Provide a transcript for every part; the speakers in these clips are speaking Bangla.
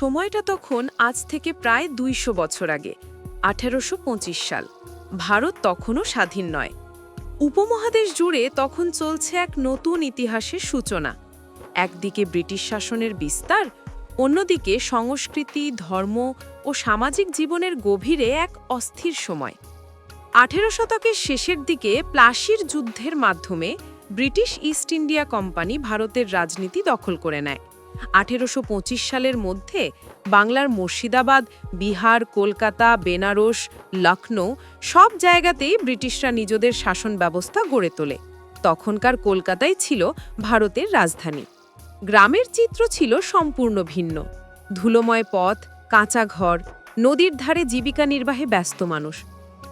সময়টা তখন আজ থেকে প্রায় ২০০ বছর আগে ১৮২৫ সাল। ভারত তখনও স্বাধীন নয়। উপমহাদেশ জুড়ে তখন চলছে এক নতুন ইতিহাসের সূচনা। একদিকে ব্রিটিশ শাসনের বিস্তার, অন্যদিকে সংস্কৃতি, ধর্ম ও সামাজিক জীবনের গভীরে এক অস্থির সময়। ১৮ শতকের শেষের দিকে প্লাসির যুদ্ধের মাধ্যমে ব্রিটিশ ইস্ট ইন্ডিয়া কোম্পানি ভারতের রাজনীতি দখল করে নেয়। ১৮২৫ সালের মধ্যে বাংলার মুর্শিদাবাদ, বিহার, কলকাতা, বেনারস, লখনৌ সব জায়গাতেই ব্রিটিশরা নিজেদের শাসন ব্যবস্থা গড়ে তোলে। তখনকার কলকাতাই ছিল ভারতের রাজধানী। গ্রামের চিত্র ছিল সম্পূর্ণ ভিন্ন। ধুলোময় পথ, কাঁচা ঘর, নদীর ধারে জীবিকা নির্বাহে ব্যস্ত মানুষ।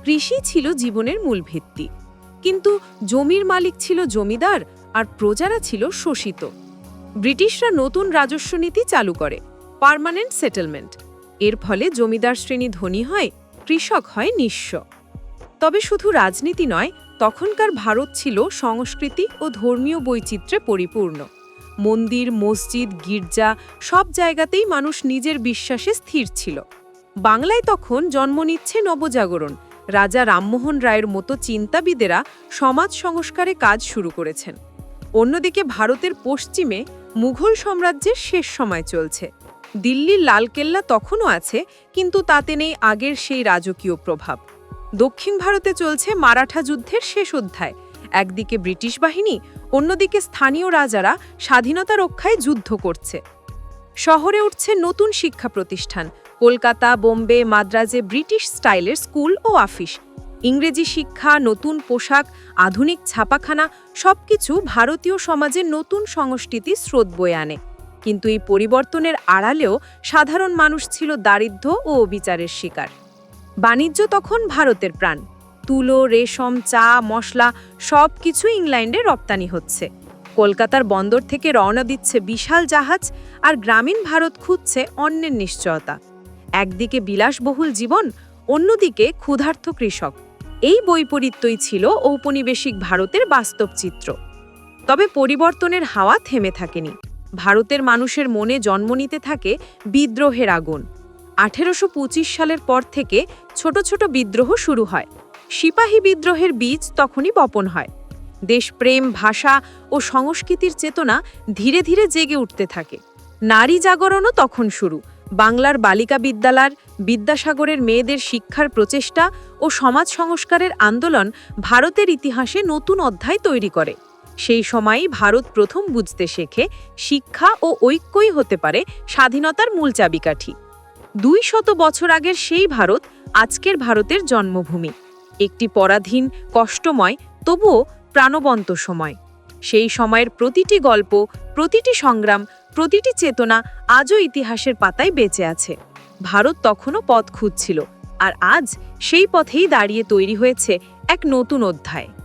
কৃষি ছিল জীবনের মূল ভিত্তি। কিন্তু জমির মালিক ছিল জমিদার আর প্রজারা ছিল শোষিত। ব্রিটিশরা নতুন রাজস্ব নীতি চালু করে, পার্মানেন্ট সেটেলমেন্ট। এর ফলে জমিদার শ্রেণী ধনী হয়, কৃষক হয় নিঃস্ব। তবে শুধু রাজনীতি নয়, তখনকার ভারত ছিল সংস্কৃতি ও ধর্মীয় বৈচিত্র্যে পরিপূর্ণ। মন্দির, মসজিদ, গির্জা সব জায়গাতেই মানুষ নিজের বিশ্বাসে স্থির ছিল। বাংলায় তখন জন্ম নিচ্ছে নবজাগরণ। রাজা রামমোহন রায়ের মতো চিন্তাবিদেরা সমাজ সংস্কারে কাজ শুরু করেছেন। অন্যদিকে ভারতের পশ্চিমে মুঘল সাম্রাজ্যের শেষ সময় চলছে। দিল্লির লালকেল্লা তখনও আছে, কিন্তু তাতে নেই আগের সেই রাজকীয় প্রভাব। দক্ষিণ ভারতে চলছে মারাঠা যুদ্ধের শেষ অধ্যায়। একদিকে ব্রিটিশ বাহিনী, অন্যদিকে স্থানীয় রাজারা স্বাধীনতা রক্ষায় যুদ্ধ করছে। শহরে উঠছে নতুন শিক্ষা প্রতিষ্ঠান। কলকাতা, বোম্বে, মাদ্রাজে ব্রিটিশ স্টাইলের স্কুল ও অফিস। ইংরেজি শিক্ষা, নতুন পোশাক, আধুনিক ছাপাখানা সবকিছু ভারতীয় সমাজে নতুন সংস্কৃতি স্রোত বয়ে আনে। কিন্তু এই পরিবর্তনের আড়ালেও সাধারণ মানুষ ছিল দারিদ্র্য ও অবিচারের শিকার। বাণিজ্য তখন ভারতের প্রাণ। তুলো, রেশম, চা, মশলা সবকিছু ইংল্যান্ডে রপ্তানি হচ্ছে। কলকাতার বন্দর থেকে রওনা দিচ্ছে বিশাল জাহাজ, আর গ্রামীণ ভারত খুঁজছে অন্যের নিশ্চয়তা। একদিকে বিলাসবহুল জীবন, অন্যদিকে ক্ষুধার্ত কৃষক। এই বৈপরীত্যই ছিল ঔপনিবেশিক ভারতের বাস্তব চিত্র। তবে পরিবর্তনের হাওয়া থেমে থাকেনি। ভারতের মানুষের মনে জন্ম নিতে থাকে বিদ্রোহের আগুন। ১৮২৫ সালের পর থেকে ছোট ছোট বিদ্রোহ শুরু হয়। সিপাহী বিদ্রোহের বীজ তখনই বপন হয়। দেশপ্রেম, ভাষা ও সংস্কৃতির চেতনা ধীরে ধীরে জেগে উঠতে থাকে। নারী জাগরণও তখন শুরু। বাংলার বালিকা বিদ্যালয়, বিদ্যাসাগরের মেয়েদের শিক্ষার প্রচেষ্টা ও সমাজ সংস্কারের আন্দোলন ভারতের ইতিহাসে নতুন অধ্যায় তৈরি করে। সেই সময়ই ভারত প্রথম বুঝতে শেখে শিক্ষা ও ঐক্যই হতে পারে স্বাধীনতার মূল চাবিকাঠি। ২০০ বছর আগের সেই ভারত আজকের ভারতের জন্মভূমি। একটি পরাধীন, কষ্টময়, তবুও প্রাণবন্ত সময়। সেই সময়ের প্রতিটি গল্প, প্রতিটি সংগ্রাম, প্রতিটি চেতনা আজও ইতিহাসের পাতায় বেঁচে আছে। ভারত তখনও পথ খুঁজছিল, আর আজ সেই পথেই দাঁড়িয়ে তৈরি হয়েছে এক নতুন অধ্যায়।